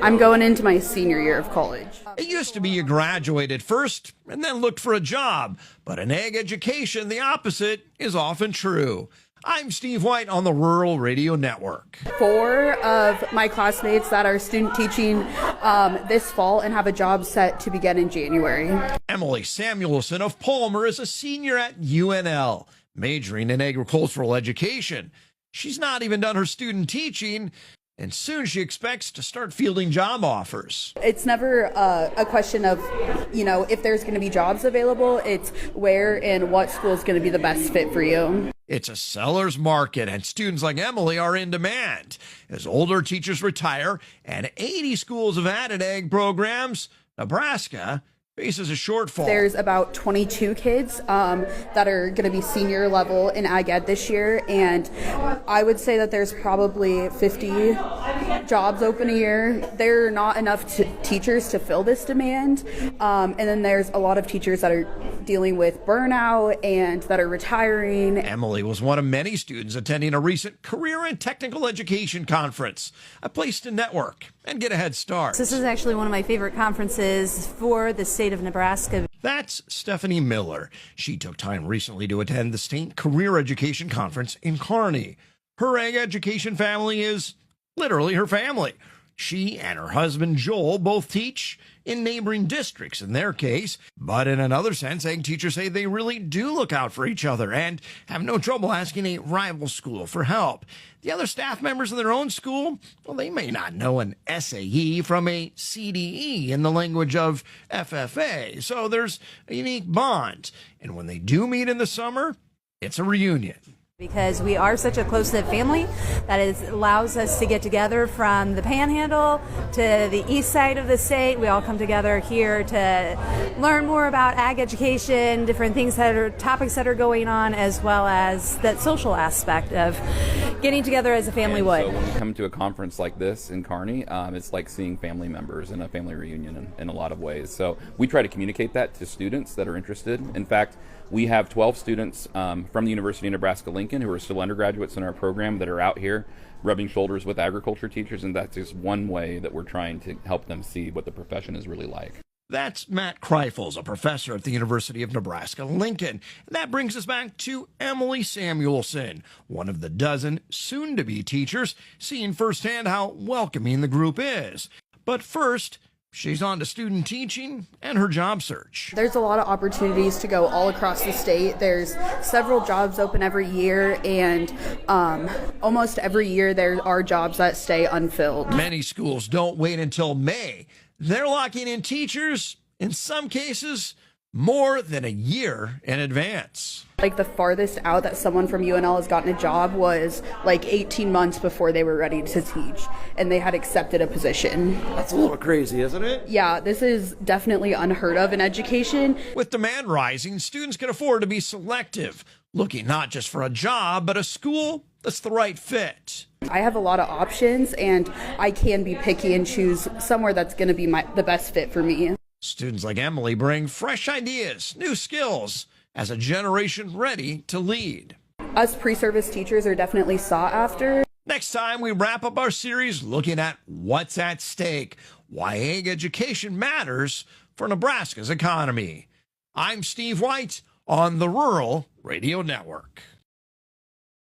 I'm going into my senior year of college. It used to be you graduated first and then looked for a job, but in ag education, the opposite is often true. I'm Steve White on the Rural Radio Network. 4 of my classmates that are student teaching this fall and have a job set to begin in January. Emily Samuelson of Palmer is a senior at UNL, majoring in agricultural education. She's not even done her student teaching, and soon she expects to start fielding job offers. It's never a question of, if there's going to be jobs available. It's where and what school is going to be the best fit for you. It's a seller's market, and students like Emily are in demand. As older teachers retire and 80 schools have added ag programs, Nebraska faces a shortfall. There's about 22 kids that are going to be senior level in ag ed this year, and I would say that there's probably 50 jobs open a year. There are not enough teachers to fill this demand, and then there's a lot of teachers that are dealing with burnout and that are retiring. Emily was one of many students attending a recent career and technical education conference, a place to network and get a head start. This is actually one of my favorite conferences for the state of Nebraska. That's Stephanie Miller. She took time recently to attend the State Career Education Conference in Kearney. Her ag education family is literally her family. She and her husband, Joel, both teach in neighboring districts in their case. But in another sense, ag teachers say they really do look out for each other and have no trouble asking a rival school for help. The other staff members in their own school, well, they may not know an SAE from a CDE in the language of FFA. So there's a unique bond. And when they do meet in the summer, it's a reunion. Because we are such a close-knit family that allows us to get together from the Panhandle to the east side of the state. We all come together here to learn more about ag education, different things topics that are going on, as well as that social aspect of getting together as a family would. So when we come to a conference like this in Kearney, it's like seeing family members in a family reunion in a lot of ways. So we try to communicate that to students that are interested. In fact, we have 12 students from the University of Nebraska-Lincoln who are still undergraduates in our program that are out here rubbing shoulders with agriculture teachers, and that's just one way that we're trying to help them see what the profession is really like. That's Matt Kreifels, a professor at the University of Nebraska-Lincoln. That brings us back to Emily Samuelson, one of the dozen soon-to-be teachers, seeing firsthand how welcoming the group is. But first, she's on to student teaching and her job search. There's a lot of opportunities to go all across the state. There's several jobs open every year, and almost every year there are jobs that stay unfilled. Many schools don't wait until May. They're locking in teachers, in some cases, more than a year in advance. Like the farthest out that someone from UNL has gotten a job was like 18 months before they were ready to teach, and they had accepted a position. That's a little crazy, isn't it? Yeah, this is definitely unheard of in education. With demand rising, students can afford to be selective, looking not just for a job, but a school that's the right fit. I have a lot of options, and I can be picky and choose somewhere that's going to be the best fit for me. Students like Emily bring fresh ideas, new skills, as a generation ready to lead. Us pre-service teachers are definitely sought after. Next time, we wrap up our series looking at what's at stake, why ag education matters for Nebraska's economy. I'm Steve White on the Rural Radio Network.